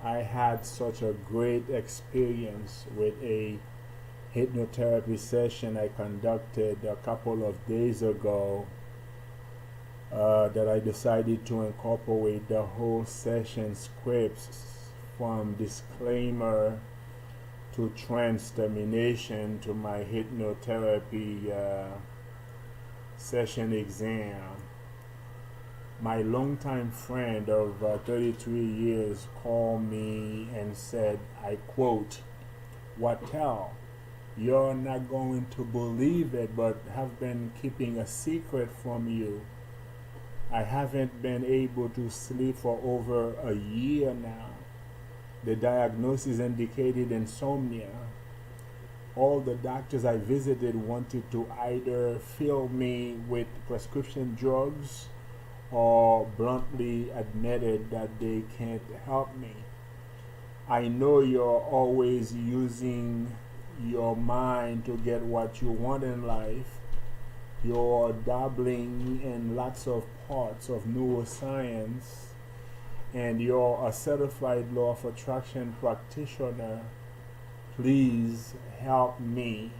I had such a great experience with a hypnotherapy session I conducted a couple of days ago, that I decided to incorporate the whole session scripts from disclaimer to trance termination to my hypnotherapy session exam. My longtime friend of 33 years called me and said, I quote, "Wattel, you're not going to believe it, but have been keeping a secret from you. I haven't been able to sleep for over a year now. The diagnosis indicated insomnia. All the doctors I visited wanted to either fill me with prescription drugs or bluntly admitted that they can't help me. I know you're always using your mind to get what you want in life. You're dabbling in lots of parts of neuroscience, and you're a certified law of attraction practitioner. Please help me."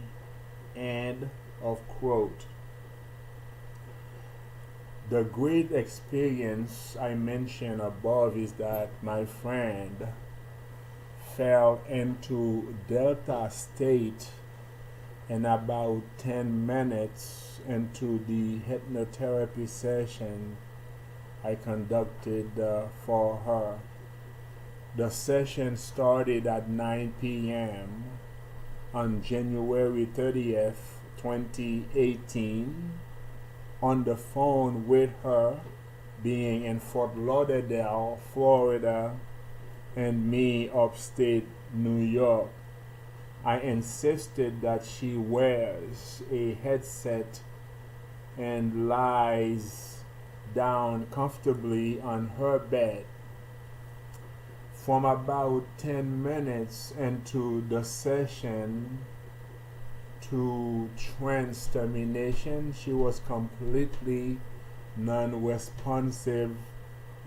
End of quote. The great experience I mentioned above is that my friend fell into delta state in about 10 minutes into the hypnotherapy session I conducted for her. The session started at 9 p.m. on January 30th, 2018, on the phone with her, being in Fort Lauderdale, Florida, and me upstate New York. I insisted that she wears a headset and lies down comfortably on her bed. From about 10 minutes into the session to trance termination, she was completely non-responsive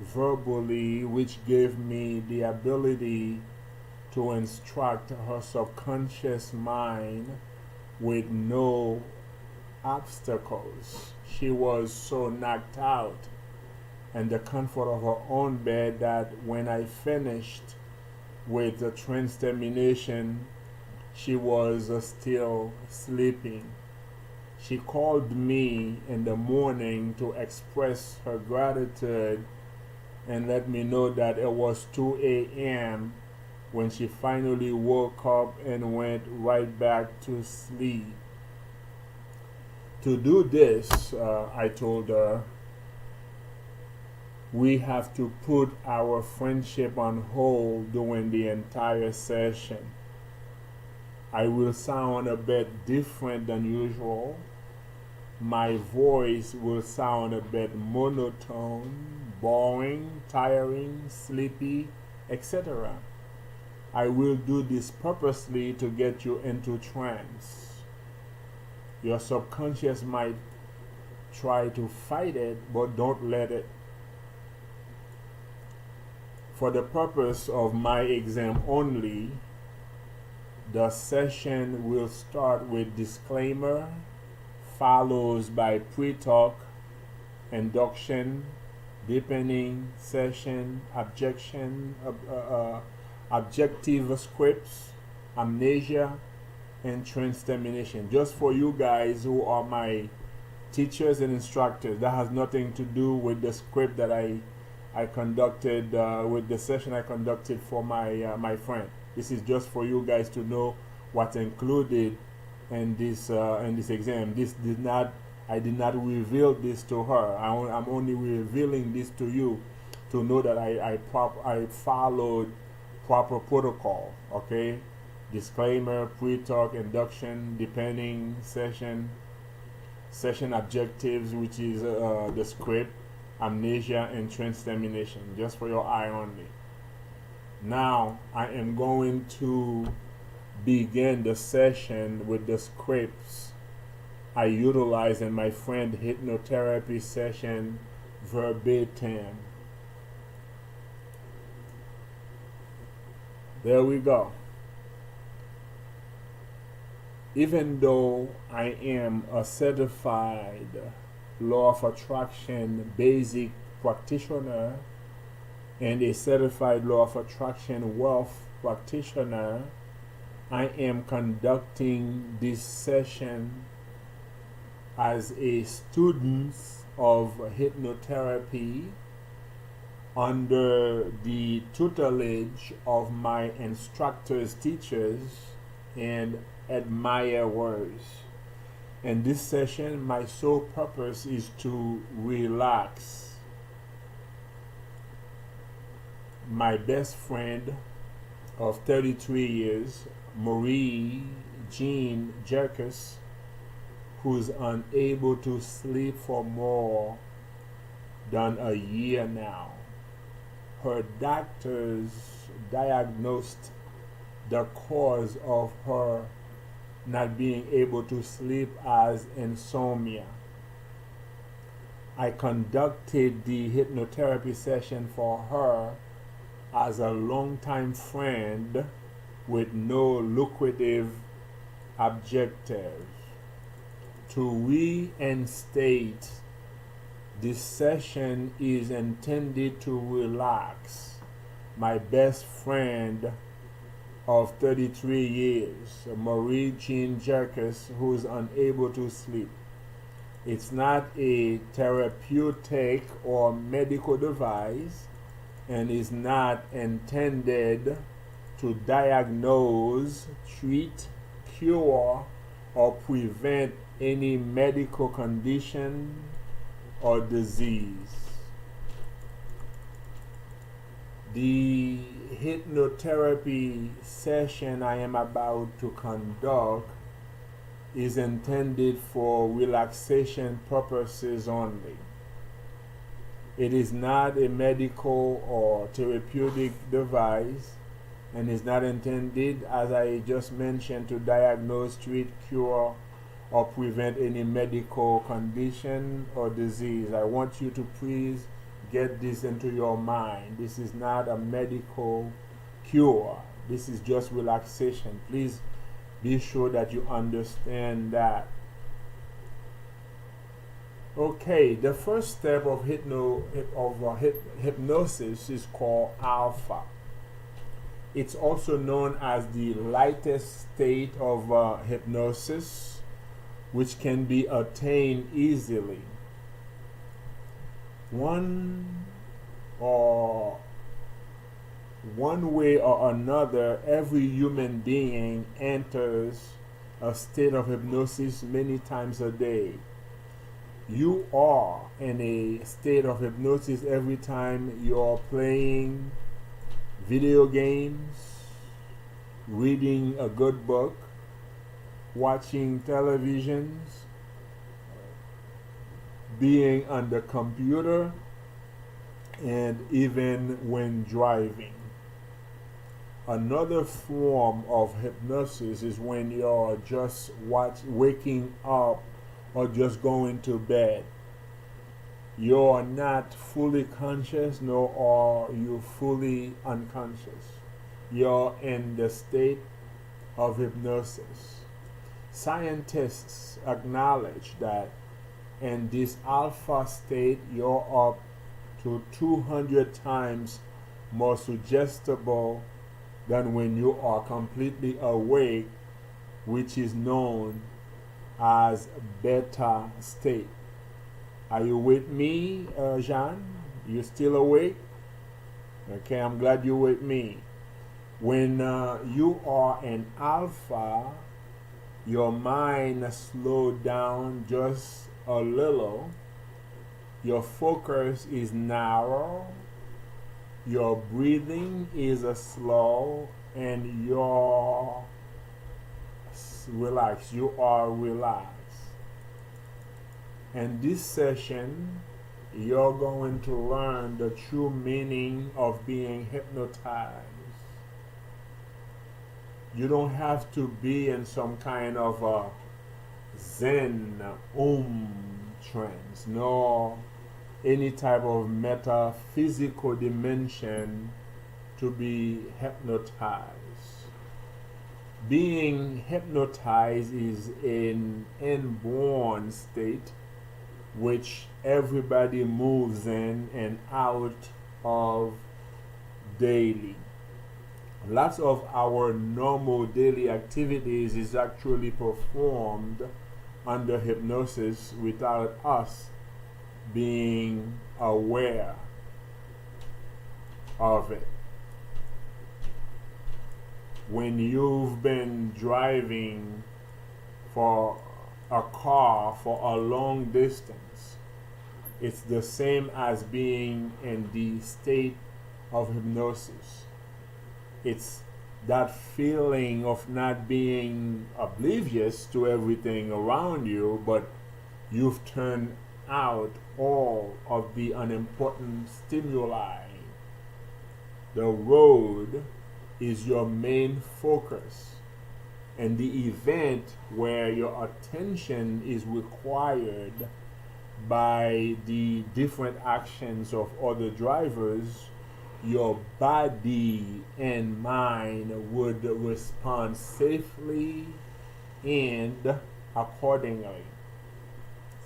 verbally, which gave me the ability to instruct her subconscious mind with no obstacles. She was so knocked out in the comfort of her own bed that when I finished with the trance termination, she was still sleeping. She called me in the morning to express her gratitude and let me know that it was 2 a.m. when she finally woke up and went right back to sleep. To do this, I told her, we have to put our friendship on hold during the entire session. I will sound a bit different than usual. My voice will sound a bit monotone, boring, tiring, sleepy, etc. I will do this purposely to get you into trance. Your subconscious might try to fight it, but don't let it. For the purpose of my exam only, the session will start with disclaimer, followed by pre-talk, induction, deepening session, objective scripts, amnesia, and trance termination. Just for you guys who are my teachers and instructors, that has nothing to do with the script that I conducted, with the session I conducted for my friend. This is just for you guys to know what's included in this exam. I did not reveal this to her. I'm only revealing this to you to know that I followed proper protocol. Okay, disclaimer, pre-talk, induction, depending, session objectives, which is the script, amnesia, and trance termination. Just for your eye only. Now I am going to begin the session with the scripts I utilized in my friend hypnotherapy session verbatim. There we go. Even though I am a certified law of attraction basic practitioner and a certified law of attraction wealth practitioner, I am conducting this session as a student of hypnotherapy under the tutelage of my instructors, teachers, and admirers. In this session, my sole purpose is to relax. My best friend of 33 years, Marie Jean Jerkus, who's unable to sleep for more than a year now. Her doctors diagnosed the cause of her not being able to sleep as insomnia. I conducted the hypnotherapy session for her as a longtime friend with no lucrative objective. To reinstate, this session is intended to relax my best friend of 33 years, Marie Jean Jerkus, who is unable to sleep. It's not a therapeutic or medical device and is not intended to diagnose, treat, cure, or prevent any medical condition or disease. The hypnotherapy session I am about to conduct is intended for relaxation purposes only. It is not a medical or therapeutic device and is not intended, as I just mentioned, to diagnose, treat, cure, or prevent any medical condition or disease. I want you to please get this into your mind. This is not a medical cure. This is just relaxation. Please be sure that you understand that. Okay, the first step of hypnosis is called alpha. It's also known as the lightest state of hypnosis, which can be attained easily. One way or another, every human being enters a state of hypnosis many times a day. You are in a state of hypnosis every time you're playing video games, reading a good book, watching televisions, being on the computer, and even when driving. Another form of hypnosis is when you're just waking up or just going to bed. You're not fully conscious, nor are you fully unconscious. You're in the state of hypnosis. Scientists acknowledge that in this alpha state, you're up to 200 times more suggestible than when you are completely awake, which is known as beta state. Are you with me, Jean? You still awake? Okay, I'm glad you're with me. When you are in alpha, your mind slows down just a little. Your focus is narrow. Your breathing is slow, and you're relaxed. You are relaxed. In this session, you're going to learn the true meaning of being hypnotized. You don't have to be in some kind of a Zen, trance, nor any type of metaphysical dimension to be hypnotized. Being hypnotized is an inborn state which everybody moves in and out of daily. Lots of our normal daily activities is actually performed under hypnosis without us being aware of it. When you've been driving for a car for a long distance, it's the same as being in the state of hypnosis. It's that feeling of not being oblivious to everything around you, but you've turned out all of the unimportant stimuli. The road is your main focus, and the event where your attention is required by the different actions of other drivers, your body and mind would respond safely and accordingly.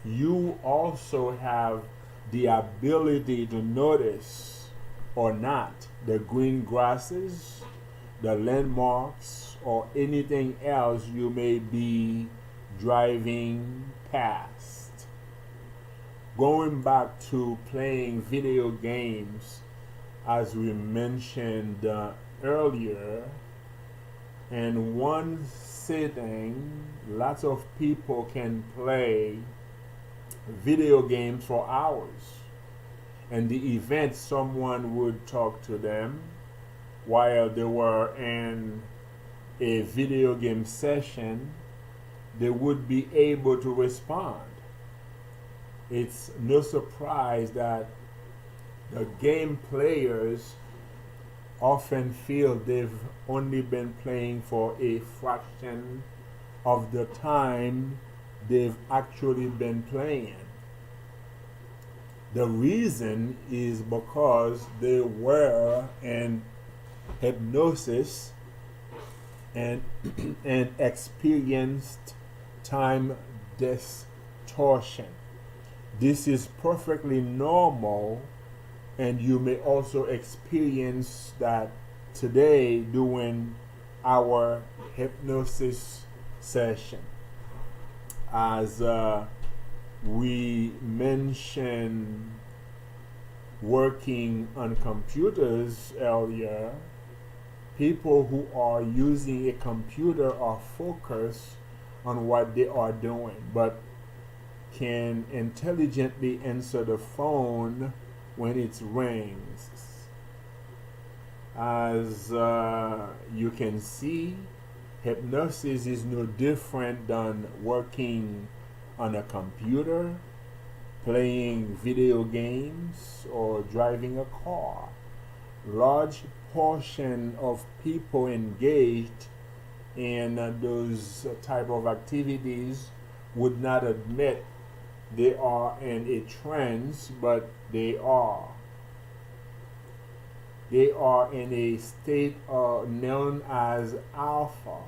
You also have the ability to notice or not the green grasses, the landmarks, or anything else you may be driving past. Going back to playing video games, as we mentioned earlier, in one sitting, lots of people can play video games for hours. And the event, someone would talk to them while they were in a video game session, they would be able to respond. It's no surprise that the game players often feel they've only been playing for a fraction of the time they've actually been playing. The reason is because they were in hypnosis and, and experienced time distortion. This is perfectly normal, and you may also experience that today during our hypnosis session. As we mentioned working on computers earlier, people who are using a computer are focused on what they are doing, but can intelligently answer the phone when it rings. As you can see, hypnosis is no different than working on a computer, playing video games, or driving a car. Large portion of people engaged in those type of activities would not admit they are in a trance, but they are. They are in a state known as alpha,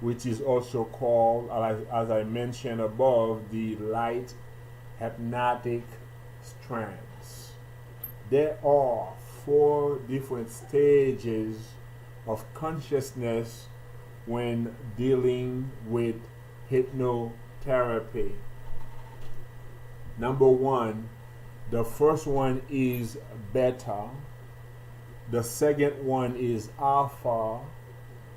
which is also called, as I mentioned above, the light hypnotic trance. There are 4 different stages of consciousness when dealing with hypnotherapy. Number 1, the first one is beta. The second one is alpha.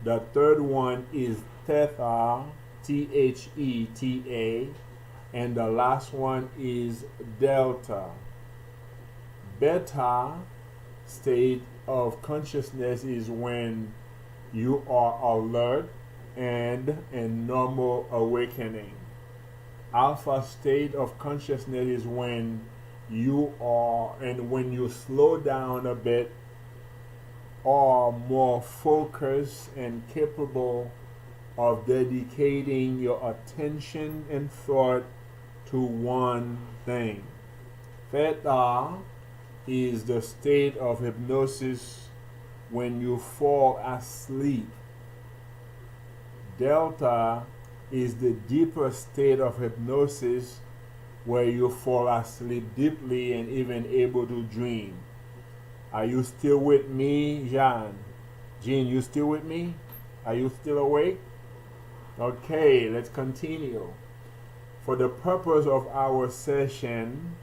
The third one is theta, Theta. And the last one is delta. Beta state of consciousness is when you are alert and in normal awakening. Alpha state of consciousness is when you are, and when you slow down a bit, are more focused and capable of dedicating your attention and thought to one thing. Theta is the state of hypnosis when you fall asleep. Delta is the deeper state of hypnosis where you fall asleep deeply and even able to dream. Are you still with me, Jean? Jean, you still with me? Are you still awake? Okay, let's continue. For the purpose of our session,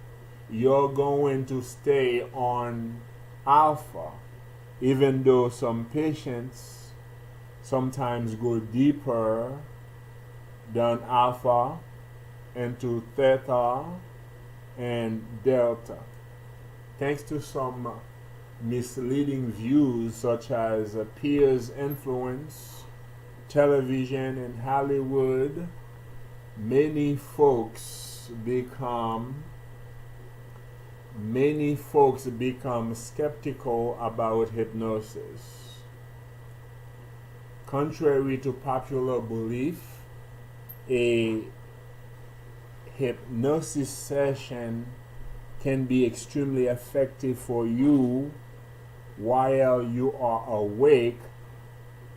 you're going to stay on alpha, even though some patients sometimes go deeper than alpha into theta and delta. Thanks to some misleading views such as peers' influence, television, and Hollywood, many folks become skeptical about hypnosis. Contrary to popular belief, a hypnosis session can be extremely effective for you while you are awake,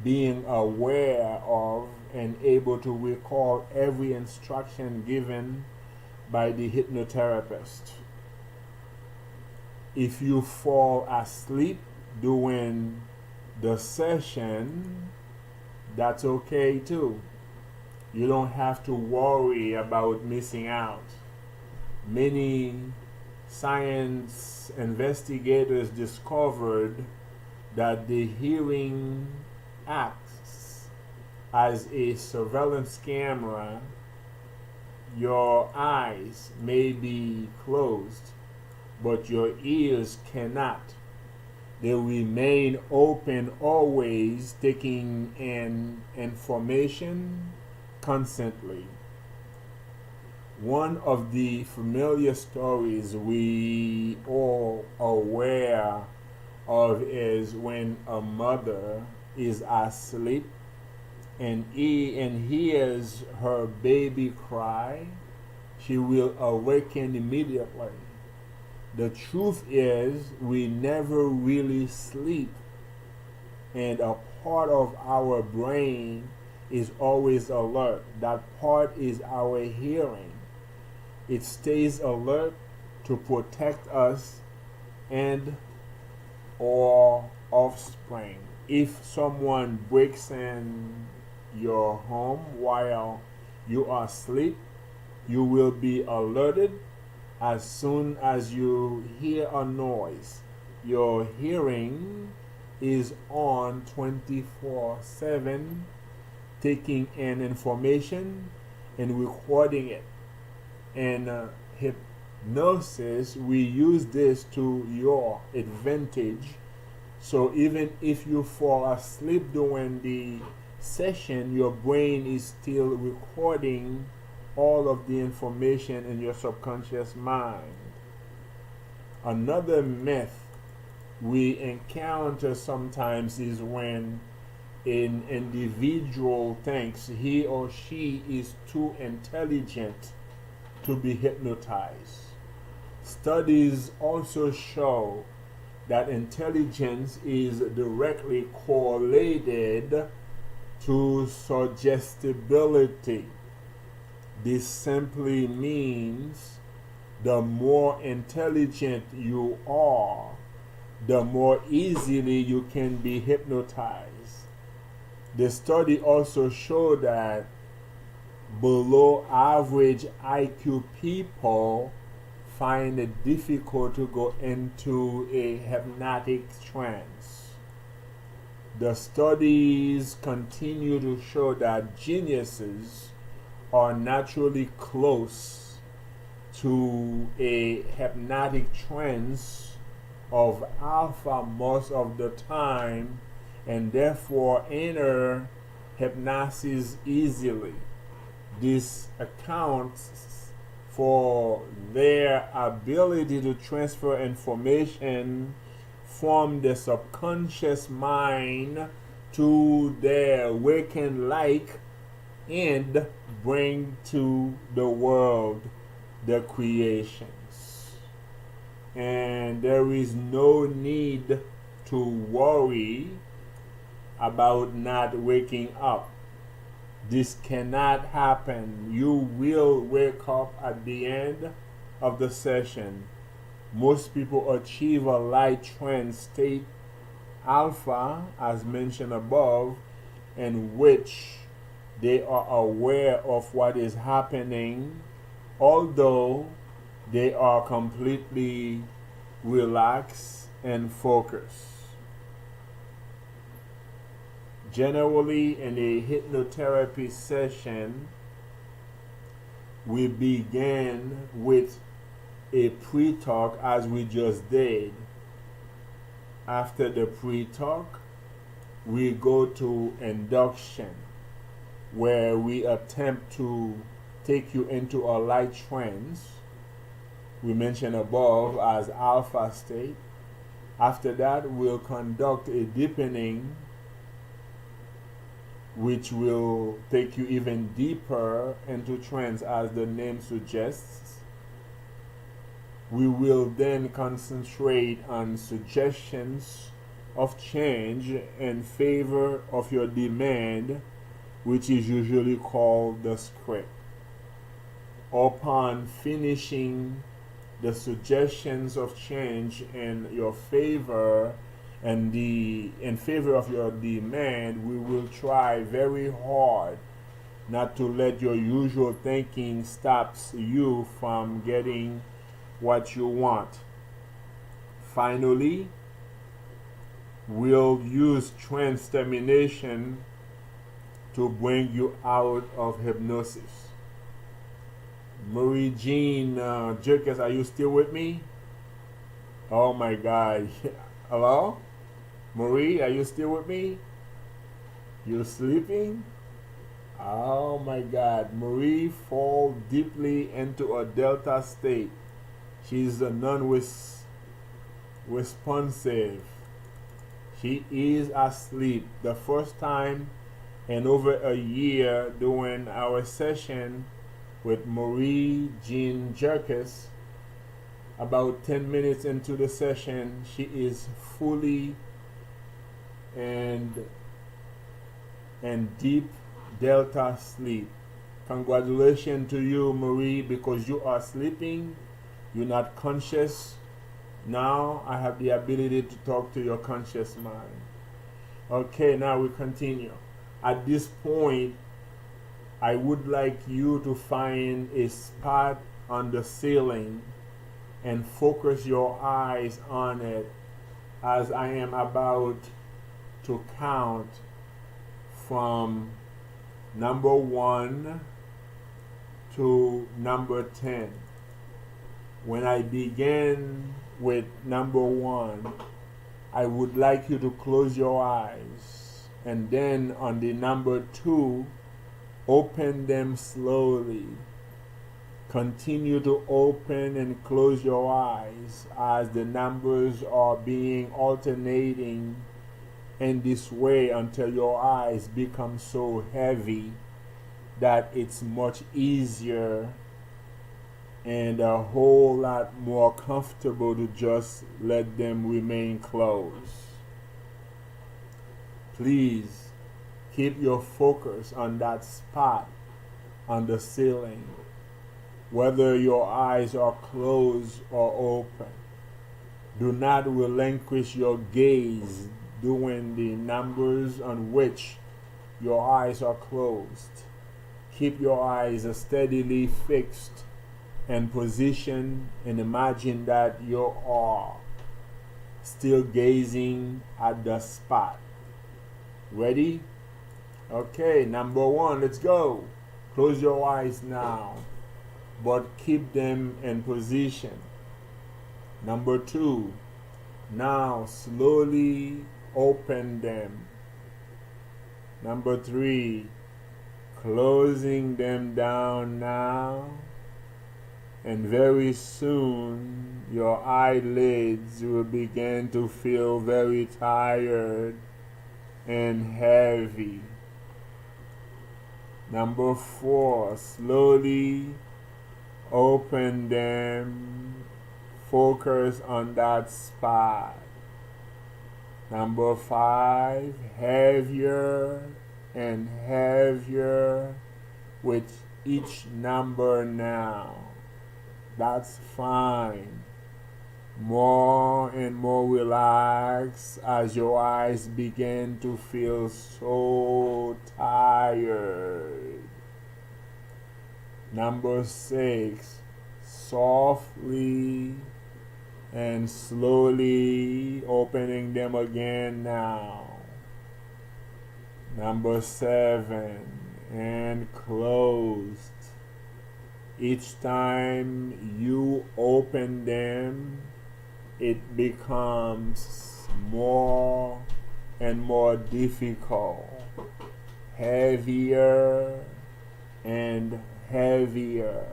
being aware of and able to recall every instruction given by the hypnotherapist. If you fall asleep during the session, that's okay too. You don't have to worry about missing out. Many science investigators discovered that the hearing acts as a surveillance camera. Your eyes may be closed, but your ears cannot. They remain open always, taking in information constantly. One of the familiar stories we all aware of is when a mother is asleep and hears her baby cry, she will awaken immediately. The truth is, we never really sleep, and a part of our brain is always alert. That part is our hearing. It stays alert to protect us and our offspring. If someone breaks in your home while you are asleep, you will be alerted as soon as you hear a noise. Your hearing is on 24/7, taking in information and recording it. In hypnosis, we use this to your advantage. So even if you fall asleep during the session, your brain is still recording all of the information in your subconscious mind. Another myth we encounter sometimes is when an individual thinks he or she is too intelligent to be hypnotized. Studies also show that intelligence is directly correlated to suggestibility. This simply means the more intelligent you are, the more easily you can be hypnotized. The study also showed that below average IQ people find it difficult to go into a hypnotic trance. The studies continue to show that geniuses are naturally close to a hypnotic trance of alpha most of the time and therefore enter hypnosis easily. This accounts for their ability to transfer information from the subconscious mind to their waking light and bring to the world the creations. And there is no need to worry about not waking up. This cannot happen. You will wake up at the end of the session. Most people achieve a light trance state alpha, as mentioned above, in which they are aware of what is happening, although they are completely relaxed and focused. Generally, in a hypnotherapy session, we begin with a pre-talk as we just did. After the pre-talk, we go to induction, where we attempt to take you into a light trance, we mentioned above as alpha state. After that, we'll conduct a deepening, which will take you even deeper into trance, as the name suggests. We will then concentrate on suggestions of change in favor of your demand, which is usually called the script. Upon finishing the suggestions of change in your favor and in favor of your demand, we will try very hard not to let your usual thinking stops you from getting what you want. Finally, we'll use trance termination to bring you out of hypnosis. Marie Jean Jerkes, are you still with me? Oh my God. Hello? Marie, are you still with me? You sleeping? Oh my God. Marie fall deeply into a delta state. She's a non-responsive. She is asleep. The first time in over a year during our session with Marie Jean Jerkes, about 10 minutes into the session, she is fully and deep delta sleep. Congratulations to you, Marie, because you are sleeping. You're not conscious. Now I have the ability to talk to your conscious mind. Okay, now we continue. At this point, I would like you to find a spot on the ceiling and focus your eyes on it as I am about to count from number 1 to number 10. When I begin with number 1, I would like you to close your eyes, and then on the number 2, open them slowly. Continue to open and close your eyes as the numbers are being alternating in this way until your eyes become so heavy that it's much easier and a whole lot more comfortable to just let them remain closed. Please keep your focus on that spot on the ceiling, whether your eyes are closed or open. Do not relinquish your gaze during the numbers on which your eyes are closed. Keep your eyes steadily fixed and positioned, and imagine that you are still gazing at the spot. Ready? Okay, number 1, let's go. Close your eyes now, but keep them in position. Number 2, now slowly open them. Number 3, closing them down now. And very soon your eyelids will begin to feel very tired and heavy. Number 4, slowly open them. Focus on that spot. Number 5, heavier and heavier with each number now. That's fine. More and more relaxed as your eyes begin to feel so tired. Number 6, softly and slowly opening them again now. Number 7, and closed. Each time you open them, it becomes more and more difficult, heavier and heavier.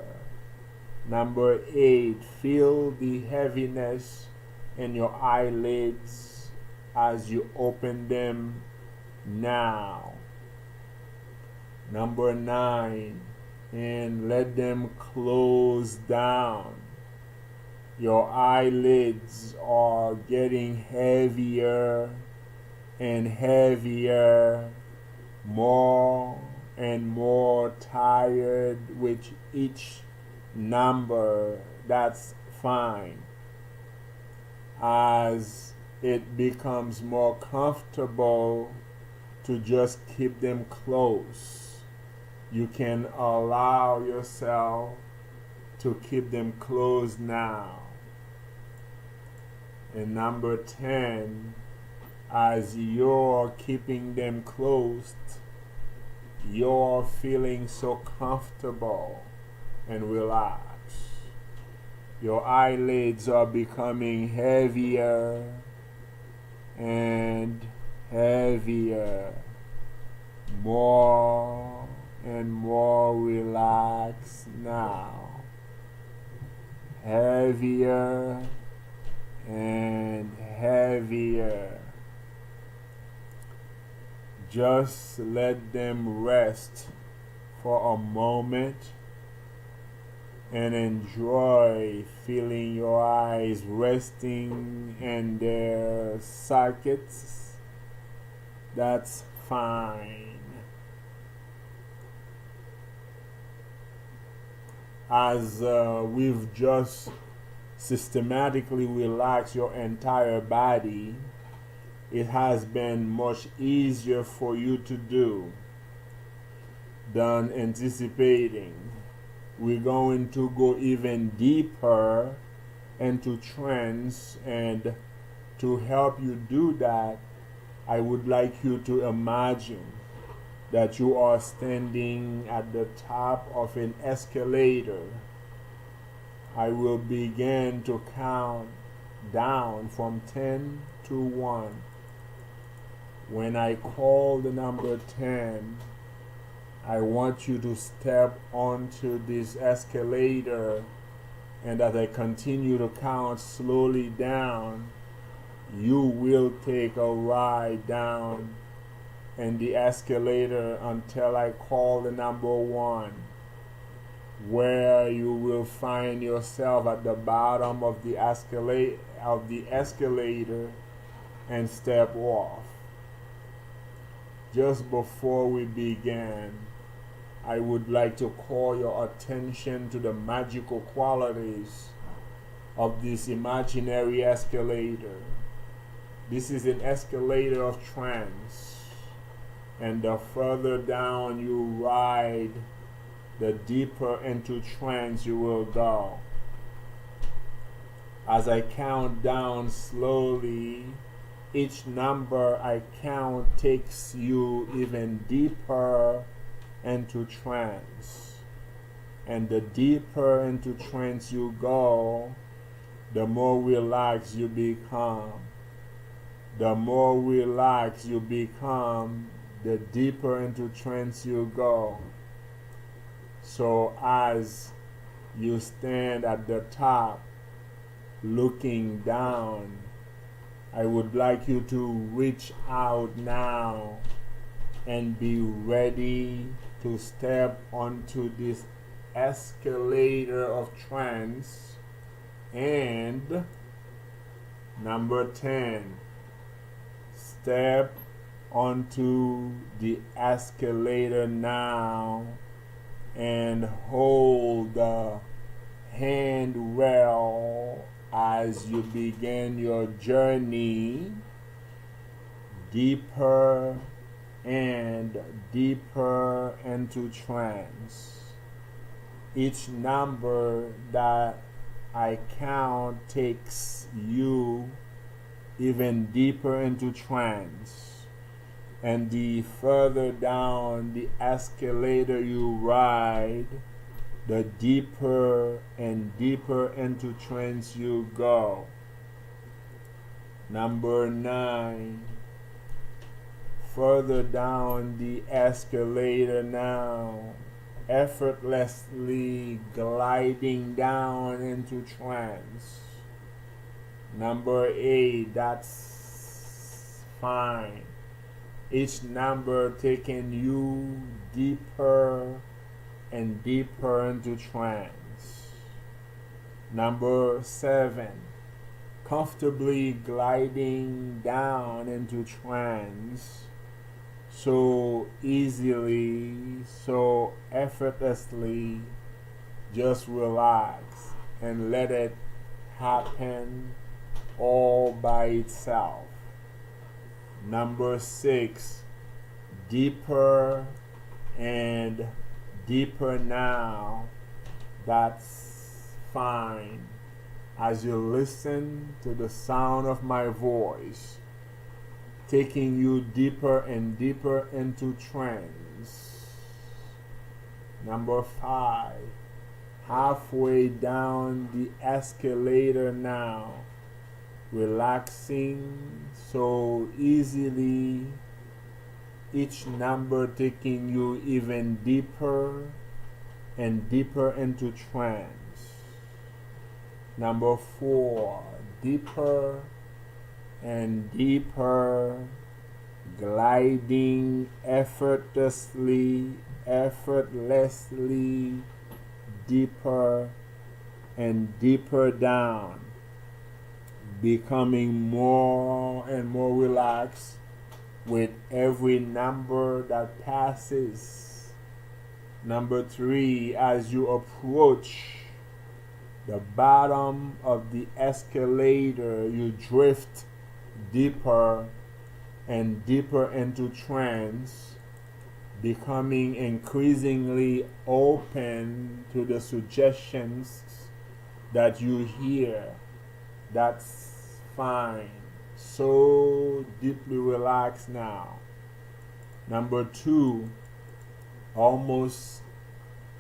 Number 8, feel the heaviness in your eyelids as you open them now. Number 9, and let them close down. Your eyelids are getting heavier and heavier, more and more tired with each number. That's fine. As it becomes more comfortable to just keep them close, you can allow yourself to keep them closed now. And number 10, as you're keeping them closed, you're feeling so comfortable and relaxed. Your eyelids are becoming heavier and heavier, more and more relaxed now. Heavier and heavier. Just let them rest for a moment and enjoy feeling your eyes resting in their sockets. That's fine. As we've just systematically relaxed your entire body, it has been much easier for you to do than anticipating. We're going to go even deeper into trance, and to help you do that, I would like you to imagine that you are standing at the top of an escalator. I will begin to count down from 10 to 1. When I call the number 10, I want you to step onto this escalator, and as I continue to count slowly down, you will take a ride down in the escalator until I call the number 1, where you will find yourself at the bottom of the escalator and step off. Just before we begin, I would like to call your attention to the magical qualities of this imaginary escalator. This is an escalator of trance, and the further down you ride, the deeper into trance you will go. As I count down slowly, each number I count takes you even deeper into trance. And the deeper into trance you go, the more relaxed you become. The more relaxed you become, the deeper into trance you go. So as you stand at the top, looking down, I would like you to reach out now and be ready to step onto this escalator of trance. And number 10, step onto the escalator now and hold the handrail as you begin your journey deeper and deeper into trance. Each number that I count takes you even deeper into trance. And the further down the escalator you ride, the deeper and deeper into trance you go. Number 9. Further down the escalator now, effortlessly gliding down into trance. Number 8, that's fine. Each number taking you deeper and deeper into trance. Number 7, comfortably gliding down into trance. So easily, so effortlessly, just relax and let it happen all by itself. Number 6, deeper and deeper now. That's fine. As you listen to the sound of my voice, taking you deeper and deeper into trance. Number 5, halfway down the escalator now, relaxing so easily, each number taking you even deeper and deeper into trance. Number 4, deeper and deeper, gliding effortlessly, deeper and deeper down, becoming more and more relaxed with every number that passes. Number 3, as you approach the bottom of the escalator, you drift deeper and deeper into trance, becoming increasingly open to the suggestions that you hear. That's fine. So deeply relaxed now. Number 2, almost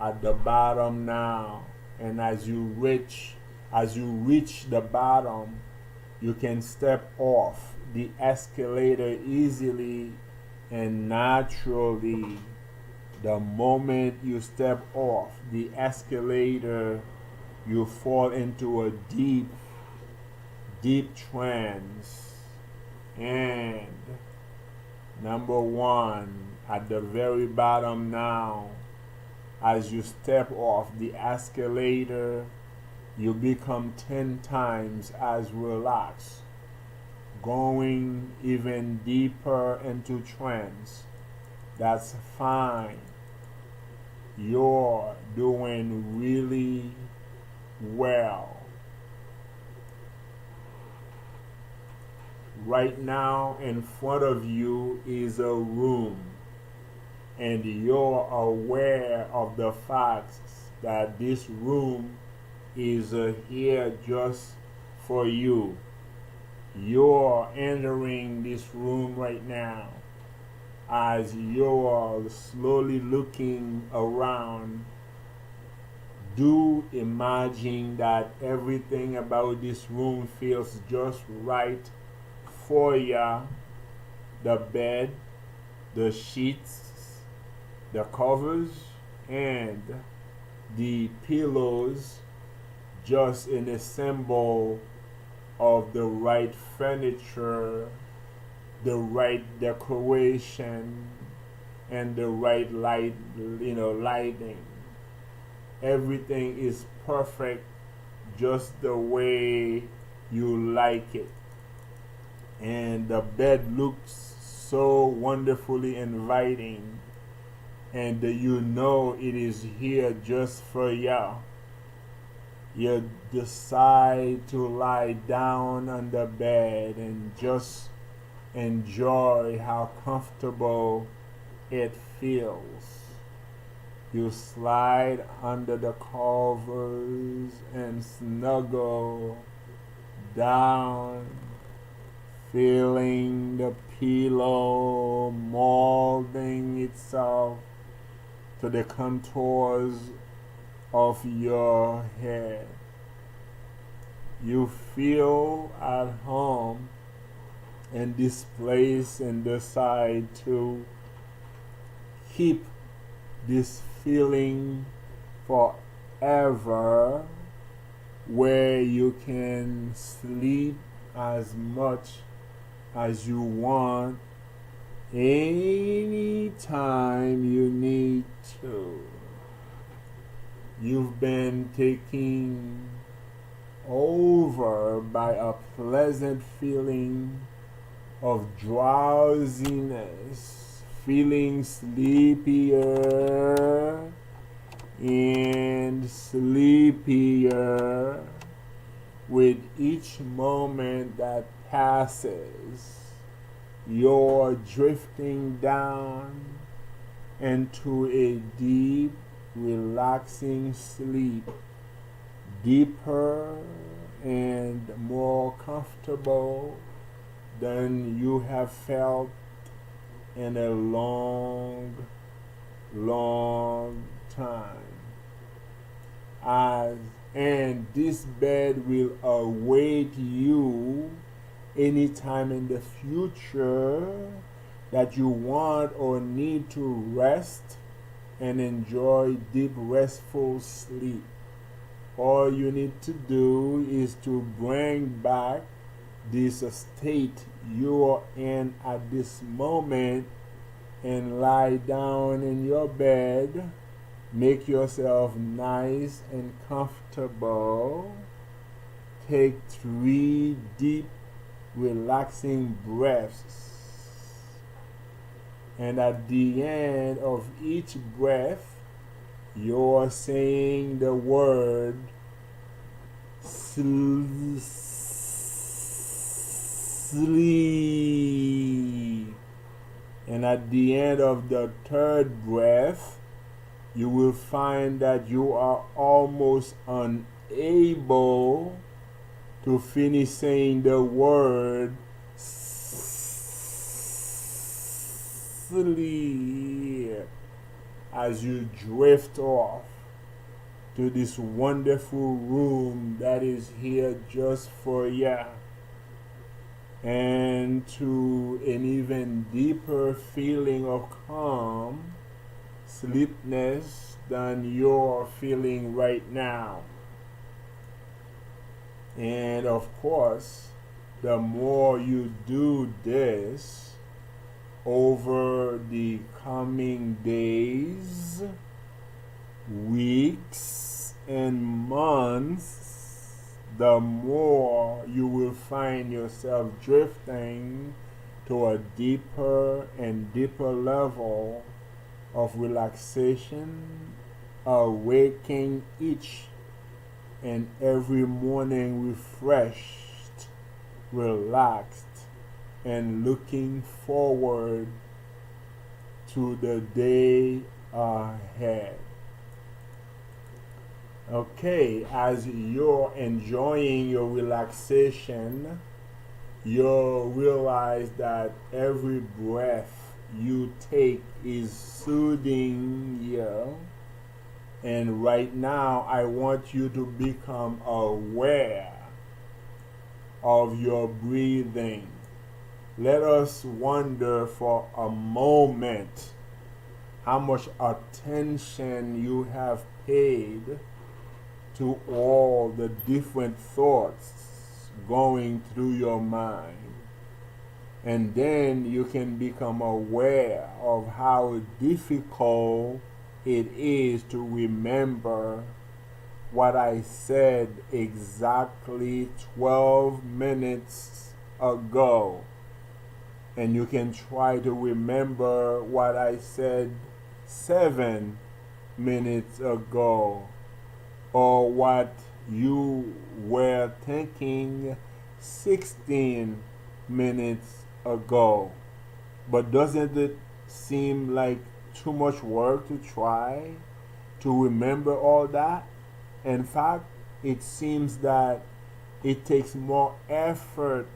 at the bottom now. And as you reach the bottom, you can step off the escalator easily and naturally. The moment you step off the escalator, you fall into a deep, deep trance. And number 1, at the very bottom now, as you step off the escalator, you become 10 times as relaxed, going even deeper into trance. That's fine. You're doing really well. Right now, in front of you is a room, and you're aware of the fact that this room is here just for you. You're entering this room right now. As you're slowly looking around, do imagine that everything about this room feels just right for you. The bed, the sheets, the covers, and the pillows, just in a symbol of the right furniture, the right decoration, and the right lighting. Everything is perfect just the way you like it. and the bed looks so wonderfully inviting, and you know it is here just for you. You decide to lie down on the bed and just enjoy how comfortable it feels. You slide under the covers and snuggle down, feeling the pillow molding itself to the contours of your head. You feel at home in this place and decide to keep this feeling forever, where you can sleep as much as you want anytime you need to. You've been taken over by a pleasant feeling of drowsiness, feeling sleepier and sleepier with each moment that passes. You're drifting down into a deep, relaxing sleep, deeper and more comfortable than you have felt in a long, long time. And this bed will await you anytime in the future that you want or need to rest and enjoy deep, restful sleep. All you need to do is to bring back this state you are in at this moment and lie down in your bed. Make yourself nice and comfortable. Take 3 deep, relaxing breaths. And at the end of each breath, you're saying the word sleep. And at the end of the 3rd breath, you will find that you are almost unable to finish saying the word sleep as you drift off to this wonderful room that is here just for you, and to an even deeper feeling of calm, sleepness than you're feeling right now. And of course, the more you do this over the coming days, weeks, and months, the more you will find yourself drifting to a deeper and deeper level of relaxation, awaking each and every morning refreshed, relaxed, and looking forward to the day ahead. Okay, as you're enjoying your relaxation, you'll realize that every breath you take is soothing you. And right now, I want you to become aware of your breathing. Let us wonder for a moment how much attention you have paid to all the different thoughts going through your mind. And then you can become aware of how difficult it is to remember what I said exactly 12 minutes ago. and you can try to remember what I said 7 minutes ago, or what you were thinking 16 minutes ago. But doesn't it seem like too much work to try to remember all that? In fact, it seems that it takes more effort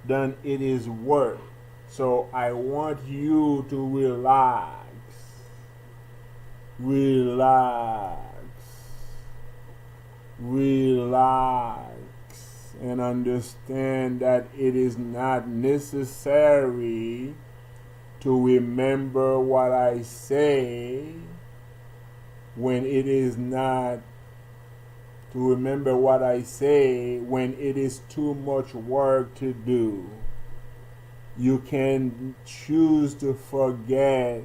than it is worth. So I want you to relax, relax, and understand that it is not necessary to remember what I say when it is not to remember what I say when it is too much work to do. You can choose to forget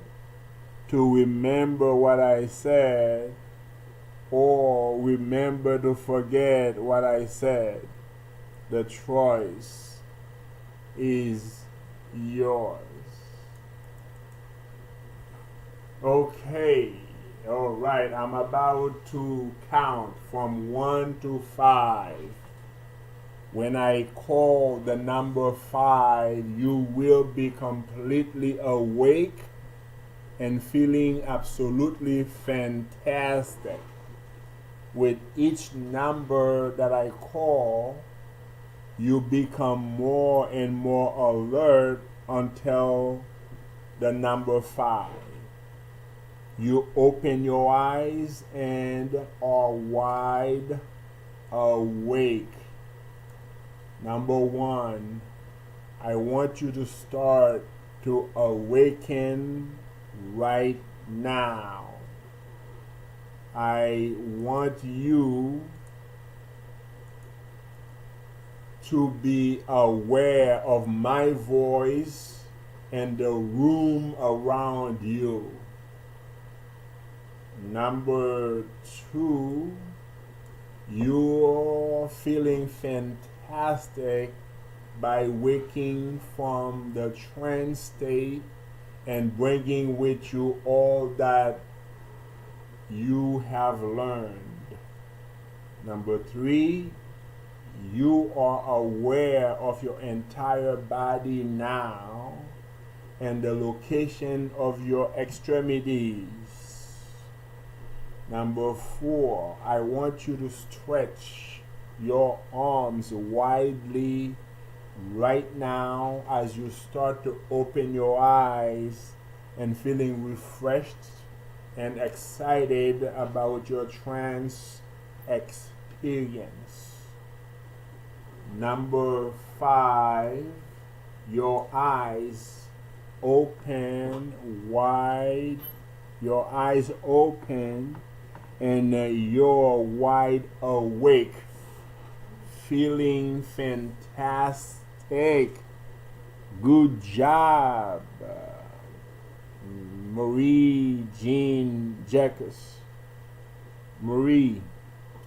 to remember what I said, or remember to forget what I said. The choice is yours. Okay. All right, I'm about to count from 1 to 5. When I call the number 5, you will be completely awake and feeling absolutely fantastic. With each number that I call, you become more and more alert until the number 5. You open your eyes and are wide awake. Number 1, I want you to start to awaken right now. I want you to be aware of my voice and the room around you. Number 2, you're feeling fantastic by waking from the trance state and bringing with you all that you have learned. Number 3, you are aware of your entire body now and the location of your extremities. Number 4, I want you to stretch your arms widely right now as you start to open your eyes and feeling refreshed and excited about your trance experience. Number 5, your eyes open wide, your eyes open, and you're wide awake, feeling fantastic. Good job, Marie Jean Jacques. Marie,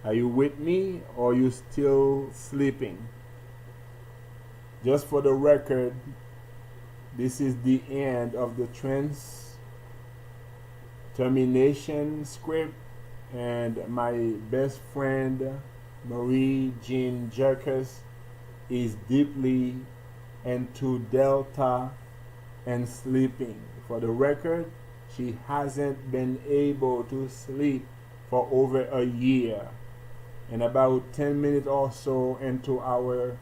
are you with me, or are you still sleeping? Just for the record, this is the end of the trance termination script, and my best friend Marie Jean Jacques is deeply into Delta and sleeping. For the record, she hasn't been able to sleep for over a year. And about 10 minutes or so into our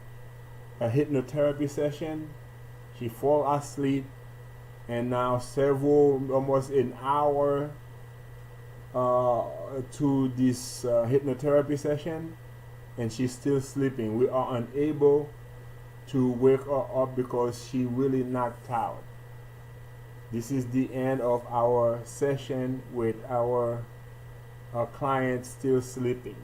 hypnotherapy session, she fall asleep, and now almost an hour to this hypnotherapy session, and she's still sleeping. We are unable to wake her up because she really knocked out. This is the end of our session with our client still sleeping.